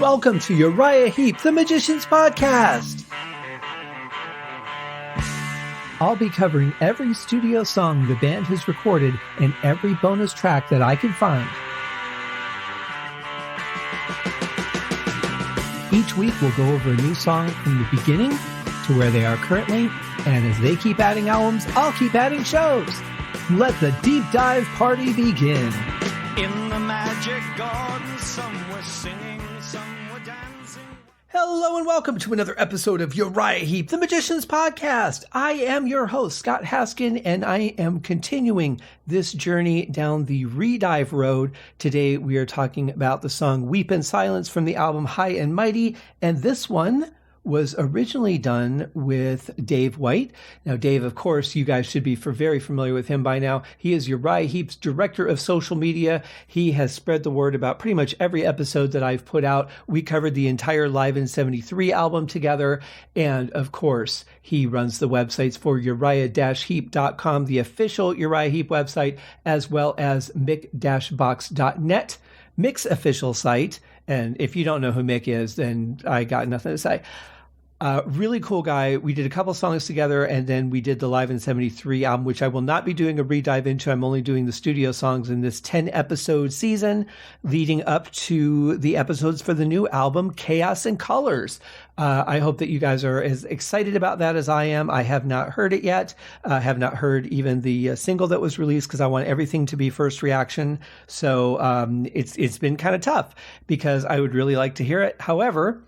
Welcome to Uriah Heep, the Magician's Podcast. I'll be covering every studio song the band has recorded and every bonus track that I can find. Each week we'll go over a new song from the beginning to where they are currently, and as they keep adding albums, I'll keep adding shows. Let the deep dive party begin. In the magic garden, some were singing, some were dancing. Hello and welcome to another episode of Uriah Heep, the Magician's Podcast. I am your host, Scott Haskin, and I am continuing this journey down the redive road. Today we are talking about the song Weep in Silence from the album High and Mighty, and this one was originally done with Dave White. Now, Dave, of course, you guys should be very familiar with him by now. He is Uriah Heep's director of social media. He has spread the word about pretty much every episode that I've put out. We covered the entire Live in 73 album together. And of course, he runs the websites for uriah-heep.com, the official Uriah Heep website, as well as mick-box.net, Mick's official site. And if you don't know who Mick is, then I got nothing to say. Really cool guy. We did a couple songs together, and then we did the Live in 73 album, which I will not be doing a redive into. I'm only doing the studio songs in this 10-episode season leading up to the episodes for the new album, Chaos and Colors. I hope that you guys are as excited about that as I am. I have not heard it yet. I have not heard even the single that was released because I want everything to be first reaction. So it's been kind of tough because I would really like to hear it. However,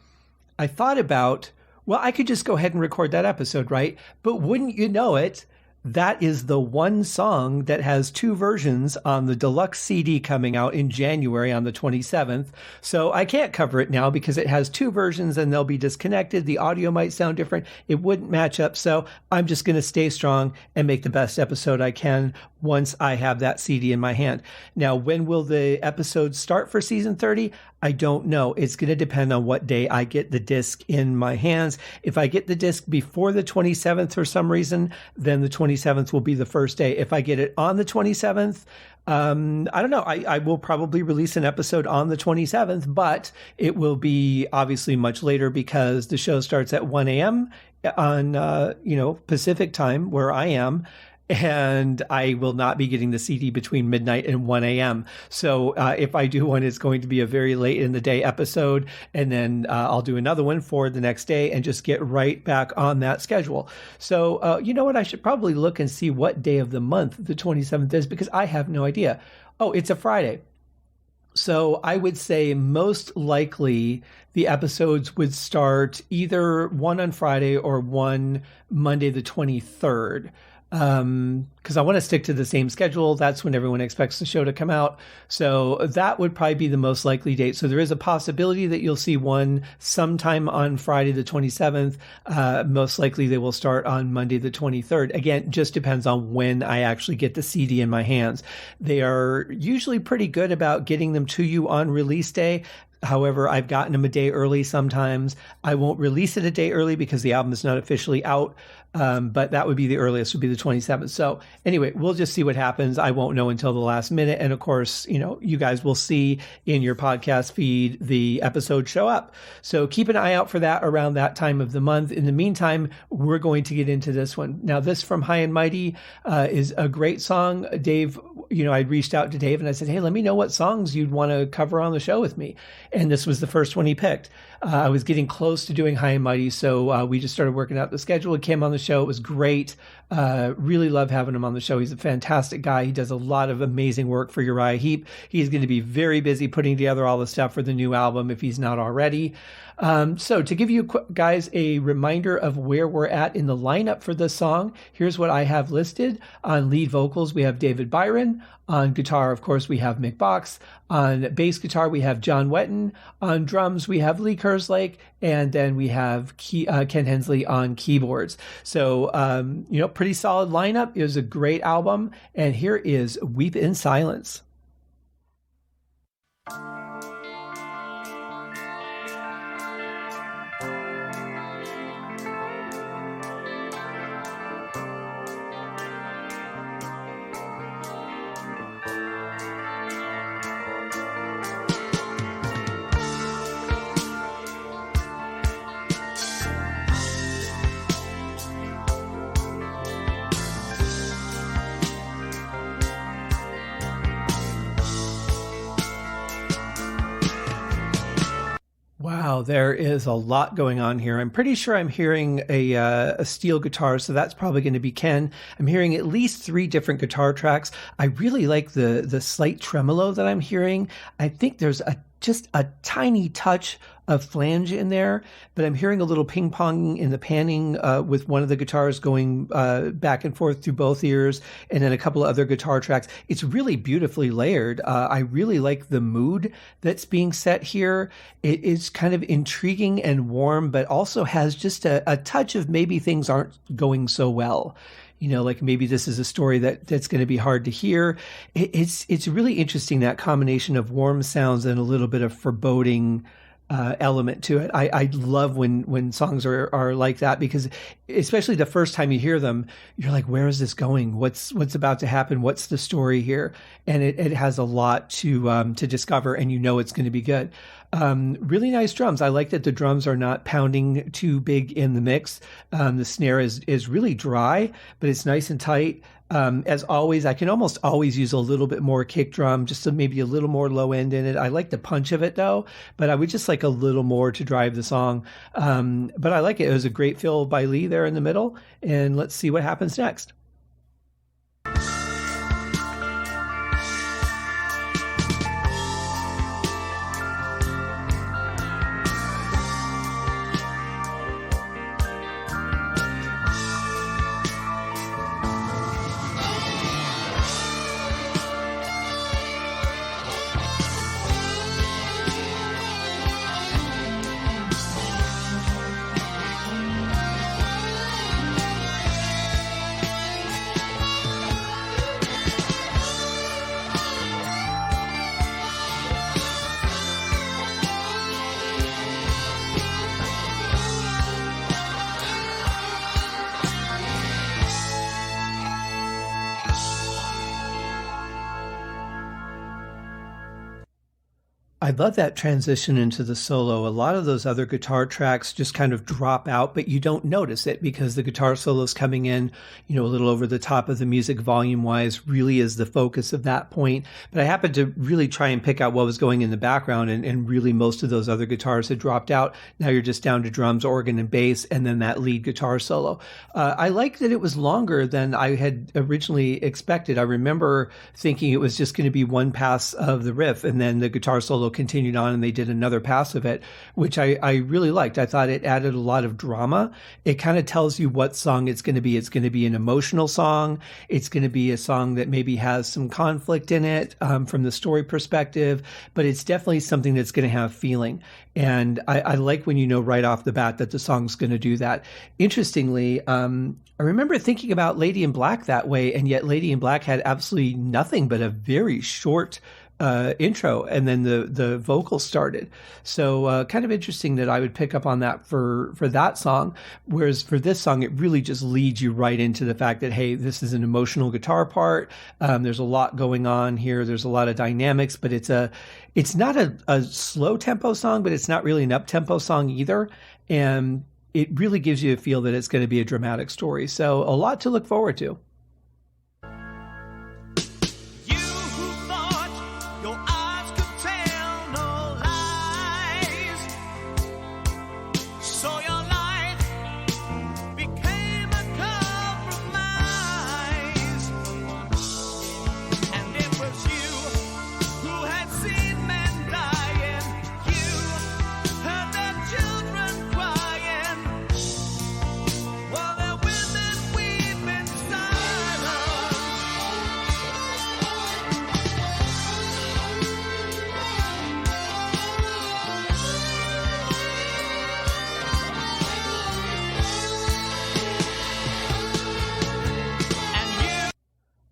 I thought about, well, I could just go ahead and record that episode, right? But wouldn't you know it, that is the one song that has two versions on the deluxe CD coming out in January on the 27th. So I can't cover it now because it has two versions and they'll be disconnected. The audio might sound different. It wouldn't match up. So I'm just going to stay strong and make the best episode I can once I have that CD in my hand. Now, when will the episodes start for season 30? I don't know. It's going to depend on what day I get the disc in my hands. If I get the disc before the 27th for some reason, then the 27th will be the first day. If I get it on the 27th, I don't know. I will probably release an episode on the 27th, but it will be obviously much later because the show starts at 1 a.m. on, Pacific time where I am. And I will not be getting the CD between midnight and 1 a.m. So if I do one, it's going to be a very late in the day episode. And then I'll do another one for the next day and just get right back on that schedule. So you know what? I should probably look and see what day of the month the 27th is because I have no idea. Oh, it's a Friday. So I would say most likely the episodes would start either one on Friday or one Monday the 23rd. Because I want to stick to the same schedule. That's when everyone expects the show to come out. So that would probably be the most likely date. So there is a possibility that you'll see one sometime on Friday the 27th. Most likely they will start on Monday the 23rd. Again, just depends on when I actually get the CD in my hands. They are usually pretty good about getting them to you on release day. However, I've gotten them a day early sometimes. I won't release it a day early because the album is not officially out. But that would be the earliest, would be the 27th. So anyway, we'll just see what happens. I won't know until the last minute. And of course, you guys will see in your podcast feed the episode show up. So keep an eye out for that around that time of the month. In the meantime, we're going to get into this one. Now, this from High and Mighty is a great song. Dave, I reached out to Dave and I said, hey, let me know what songs you'd want to cover on the show with me. And this was the first one he picked. I was getting close to doing High and Mighty, so we just started working out the schedule. It came on the show. It was great. Really love having him on the show. He's a fantastic guy. He does a lot of amazing work for Uriah Heep. He's going to be very busy putting together all the stuff for the new album if he's not already. So to give you guys a reminder of where we're at in the lineup for this song, here's what I have listed. On lead vocals, we have David Byron. On guitar, of course, we have Mick Box. On bass guitar, we have John Wetton. On drums, we have Lee Kerslake. And then we have Ken Hensley on keyboards. So, pretty solid lineup. It was a great album. And here is Weep in Silence. Wow, there is a lot going on here. I'm pretty sure I'm hearing a steel guitar, so that's probably going to be Ken. I'm hearing at least 3 different guitar tracks. I really like the slight tremolo that I'm hearing. I think there's just a tiny touch of flange in there, but I'm hearing a little ping pong in the panning with one of the guitars going back and forth through both ears, and then a couple of other guitar tracks. It's really beautifully layered. I really like the mood that's being set here. It is kind of intriguing and warm, but also has just a touch of maybe things aren't going so well. You know, like maybe this is a story that's going to be hard to hear. It's really interesting, that combination of warm sounds and a little bit of foreboding element to it. I love when songs are like that, because especially the first time you hear them, you're like, where is this going? What's about to happen? What's the story here? And it has a lot to discover, and you know it's going to be good. Really nice drums. I like that the drums are not pounding too big in the mix. The snare is really dry, but it's nice and tight. As always, I can almost always use a little bit more kick drum, just to maybe a little more low end in it. I like the punch of it though, but I would just like a little more to drive the song. But I like it. It was a great fill by Lee there in the middle, and let's see what happens next. I love that transition into the solo. A lot of those other guitar tracks just kind of drop out, but you don't notice it because the guitar solo's coming in, you know, a little over the top of the music volume-wise, really is the focus of that point. But I happened to really try and pick out what was going in the background, and really most of those other guitars had dropped out. Now you're just down to drums, organ, and bass, and then that lead guitar solo. I like that it was longer than I had originally expected. I remember thinking it was just going to be one pass of the riff, and then the guitar solo continued on and they did another pass of it, which I really liked. I thought it added a lot of drama. It kind of tells you what song it's going to be. It's going to be an emotional song. It's going to be a song that maybe has some conflict in it from the story perspective, but it's definitely something that's going to have feeling. And I like when you know right off the bat that the song's going to do that. Interestingly, I remember thinking about Lady in Black that way, and yet Lady in Black had absolutely nothing but a very short intro, and then the vocals started. So kind of interesting that I would pick up on that for that song, whereas for this song it really just leads you right into the fact that, hey, this is an emotional guitar part. There's a lot going on here. There's a lot of dynamics, but it's not a slow tempo song, but it's not really an up tempo song either, and it really gives you a feel that it's going to be a dramatic story. So a lot to look forward to.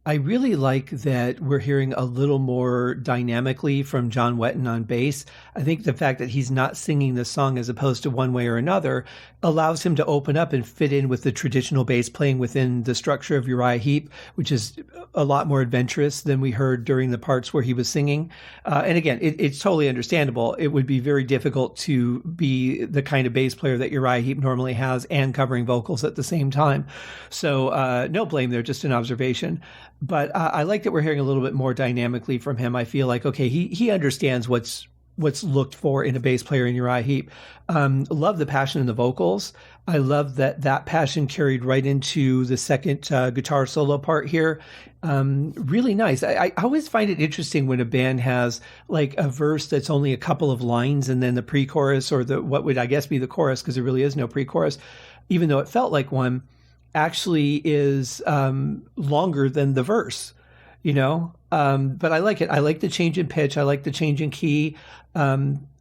I really like that we're hearing a little more dynamically from John Wetton on bass. I think the fact that he's not singing the song as opposed to one way or another allows him to open up and fit in with the traditional bass playing within the structure of Uriah Heep, which is a lot more adventurous than we heard during the parts where he was singing. And again, it's totally understandable. It would be very difficult to be the kind of bass player that Uriah Heep normally has and covering vocals at the same time. So no blame there, just an observation. But I like that we're hearing a little bit more dynamically from him. I feel like, okay, he understands what's what's looked for in a bass player in Uriah Heep. Love the passion in the vocals. I love that passion carried right into the second guitar solo part here. Really nice. I always find it interesting when a band has like a verse that's only a couple of lines and then the pre-chorus or what would I guess be the chorus, because there really is no pre-chorus, even though it felt like one, actually is longer than the verse, but I like it. I like the change in pitch. I like the change in key.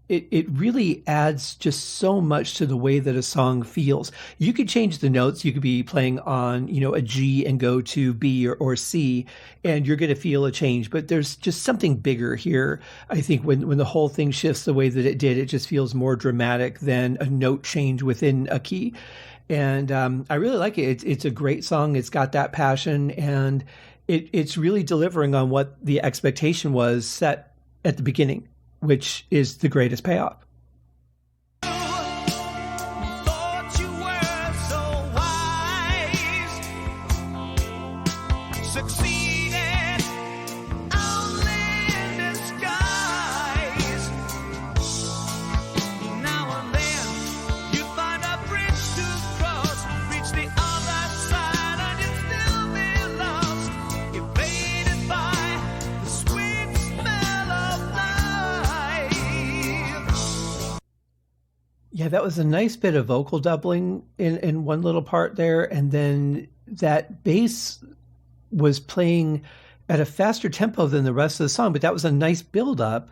It really adds just so much to the way that a song feels. You could change the notes. You could be playing on, a G and go to B or C, and you're going to feel a change. But there's just something bigger here. I think when the whole thing shifts the way that it did, it just feels more dramatic than a note change within a key. And I really like it. It's a great song. It's got that passion, and it's really delivering on what the expectation was set at the beginning, which is the greatest payoff. Thought you were so wise, succeeded only in disguise. Now and then you find a bridge to cross, reach the other side, and you'd still be lost, evaded by the sweet smell of life. Yeah, that was a nice bit of vocal doubling in one little part there. And then that bass was playing at a faster tempo than the rest of the song, but that was a nice build-up.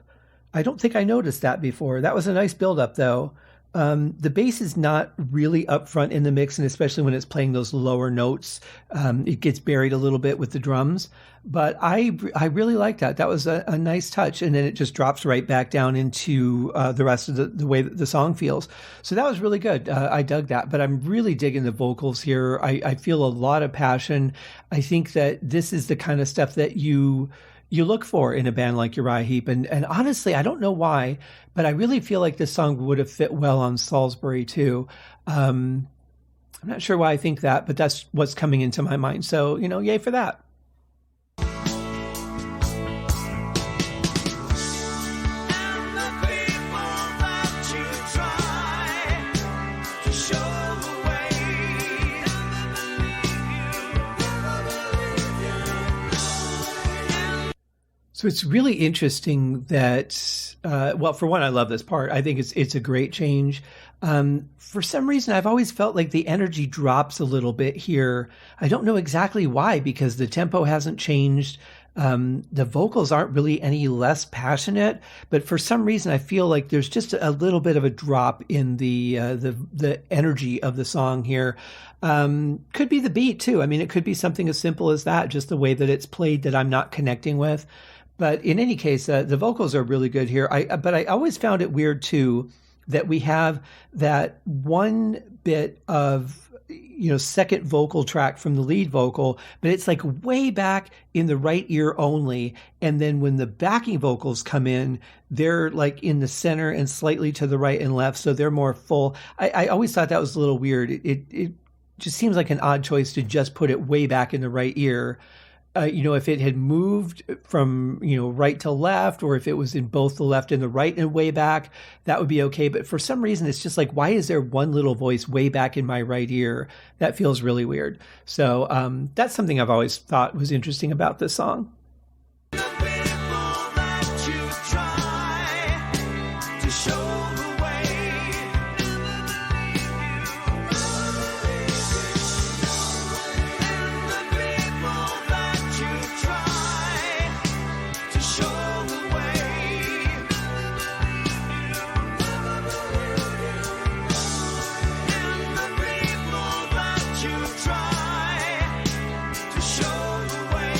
I don't think I noticed that before. That was a nice build-up, though. The bass is not really up front in the mix, and especially when it's playing those lower notes, it gets buried a little bit with the drums. But I really like that. That was a nice touch, and then it just drops right back down into the rest of the way that the song feels. So that was really good. I dug that, but I'm really digging the vocals here. I feel a lot of passion. I think that this is the kind of stuff that you look for in a band like Uriah Heep. And honestly, I don't know why, but I really feel like this song would have fit well on Salisbury too. I'm not sure why I think that, but that's what's coming into my mind. So, yay for that. And the people that you try to show the way never believe you. So it's really interesting that, for one, I love this part. I think it's a great change. For some reason, I've always felt like the energy drops a little bit here. I don't know exactly why, because the tempo hasn't changed. The vocals aren't really any less passionate, but for some reason, I feel like there's just a little bit of a drop in the energy of the song here. Could be the beat too. I mean, it could be something as simple as that, just the way that it's played that I'm not connecting with. But in any case, the vocals are really good here. But I always found it weird too that we have that one bit of second vocal track from the lead vocal, but it's like way back in the right ear only. And then when the backing vocals come in, they're like in the center and slightly to the right and left, so they're more full. I always thought that was a little weird. It just seems like an odd choice to just put it way back in the right ear. If it had moved from, right to left, or if it was in both the left and the right and way back, that would be okay. But for some reason, it's just like, why is there one little voice way back in my right ear? That feels really weird. So that's something I've always thought was interesting about this song. The people that you try to show the way never believe you. And the people that you try to show the way never believe you. And the people that you try to show the way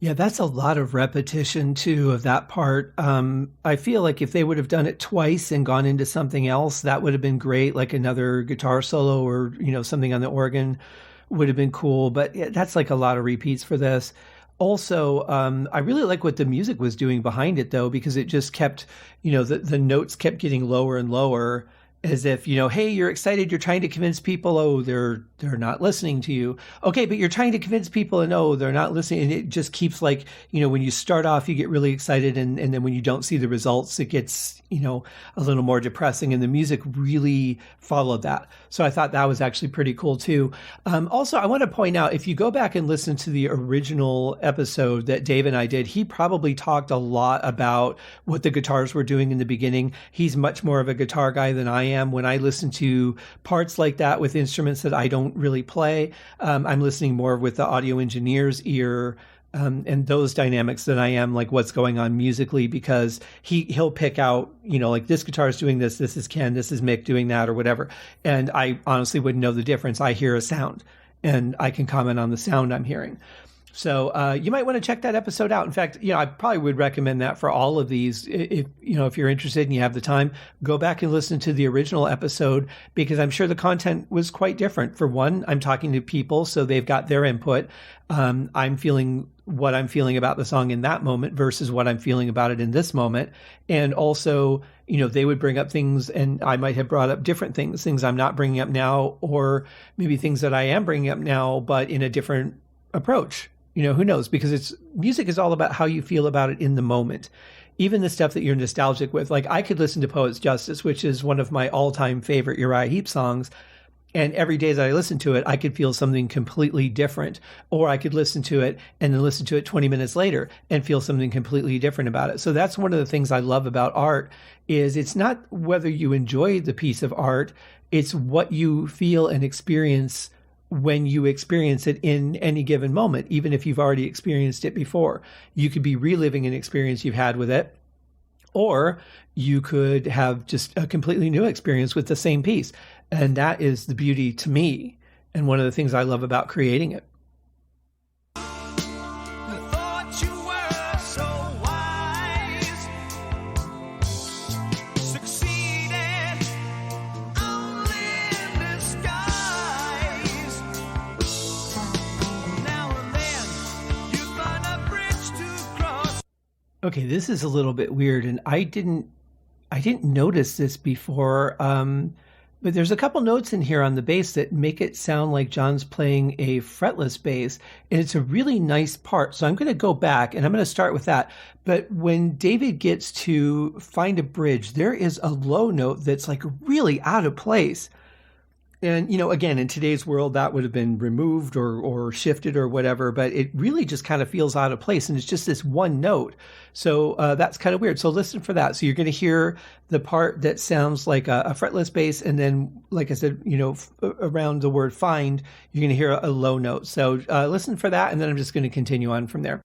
Yeah, that's a lot of repetition too of that part. I feel like if they would have done it twice and gone into something else, that would have been great, like another guitar solo or, something on the organ would have been cool. But yeah, that's like a lot of repeats for this. Also, I really like what the music was doing behind it, though, because it just kept, the notes kept getting lower and lower, as if, hey, you're excited, you're trying to convince people, oh, they're they're not listening to you. Okay, but you're trying to convince people, and no, they're not listening. And it just keeps like, when you start off, you get really excited. And then when you don't see the results, it gets, a little more depressing. And the music really followed that. So I thought that was actually pretty cool too. Also, I want to point out, if you go back and listen to the original episode that Dave and I did, he probably talked a lot about what the guitars were doing in the beginning. He's much more of a guitar guy than I am. When I listen to parts like that with instruments that I don't really play, I'm listening more with the audio engineer's ear and those dynamics than I am like what's going on musically, because he'll pick out, like this guitar is doing this is Ken, this is Mick doing that or whatever. And I honestly wouldn't know the difference. I hear a sound and I can comment on the sound I'm hearing. So you might want to check that episode out. In fact, I probably would recommend that for all of these. If you're interested and you have the time, go back and listen to the original episode, because I'm sure the content was quite different. For one, I'm talking to people, so they've got their input. I'm feeling what I'm feeling about the song in that moment versus what I'm feeling about it in this moment. And also, they would bring up things, and I might have brought up different things I'm not bringing up now, or maybe things that I am bringing up now, but in a different approach. Who knows? Because music is all about how you feel about it in the moment. Even the stuff that you're nostalgic with. Like, I could listen to Poet's Justice, which is one of my all-time favorite Uriah Heep songs, and every day that I listen to it, I could feel something completely different. Or I could listen to it and then listen to it 20 minutes later and feel something completely different about it. So that's one of the things I love about art, is it's not whether you enjoy the piece of art, it's what you feel and experience when you experience it in any given moment, even if you've already experienced it before. You could be reliving an experience you've had with it, or you could have just a completely new experience with the same piece. And that is the beauty to me, and one of the things I love about creating it. Okay, this is a little bit weird, and I didn't notice this before, but there's a couple notes in here on the bass that make it sound like John's playing a fretless bass, and it's a really nice part. So I'm going to go back, and I'm going to start with that. But when David gets to find a bridge, there is a low note that's like really out of place. And, again, in today's world, that would have been removed or shifted or whatever, but it really just kind of feels out of place. And it's just this one note. So that's kind of weird. So listen for that. So you're going to hear the part that sounds like a fretless bass. And then, like I said, around the word find, you're going to hear a low note. So listen for that. And then I'm just going to continue on from there.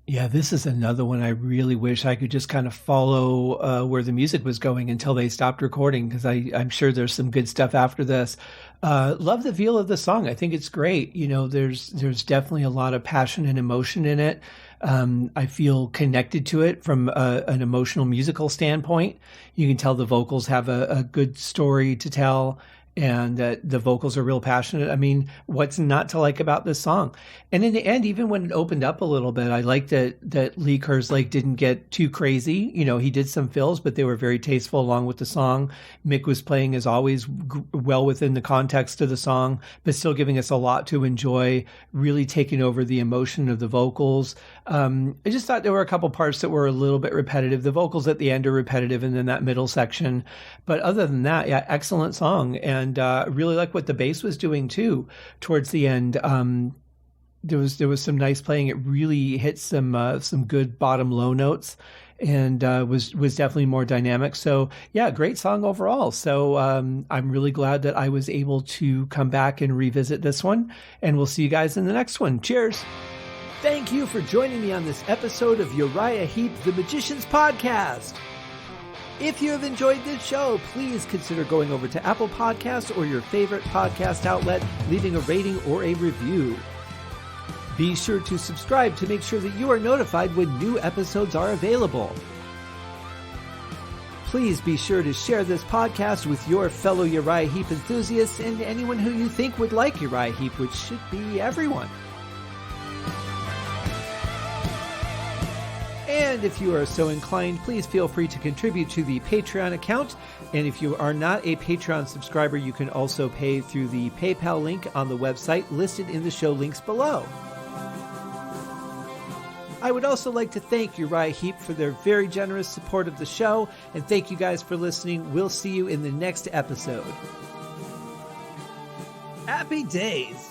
Yeah, this is another one I really wish I could just kind of follow where the music was going until they stopped recording, because I'm sure there's some good stuff after this. Love the feel of the song. I think it's great. There's definitely a lot of passion and emotion in it. I feel connected to it from an emotional musical standpoint. You can tell the vocals have a good story to tell. and that the vocals are real passionate. I mean, what's not to like about this song? And in the end, even when it opened up a little bit, I liked that Lee Kerslake didn't get too crazy. You know, he did some fills, but they were very tasteful along with the song. Mick was playing, as always, well within the context of the song, but still giving us a lot to enjoy, really taking over the emotion of the vocals. I just thought there were a couple parts that were a little bit repetitive. The vocals at the end are repetitive, and then that middle section. But other than that, yeah, excellent song. And really like what the bass was doing too towards the end. There was some nice playing. It really hit some good bottom low notes, and was definitely more dynamic. So yeah, great song overall. So I'm really glad that I was able to come back and revisit this one, and we'll see you guys in the next one. Cheers. Thank you for joining me on this episode of Uriah Heep, the Magicians Podcast. If you have enjoyed this show, please consider going over to Apple Podcasts or your favorite podcast outlet, leaving a rating or a review. Be sure to subscribe to make sure that you are notified when new episodes are available. Please be sure to share this podcast with your fellow Uriah Heep enthusiasts and anyone who you think would like Uriah Heep, which should be everyone. And if you are so inclined, please feel free to contribute to the Patreon account. And if you are not a Patreon subscriber, you can also pay through the PayPal link on the website listed in the show links below. I would also like to thank Uriah Heep for their very generous support of the show, and thank you guys for listening. We'll see you in the next episode. Happy days!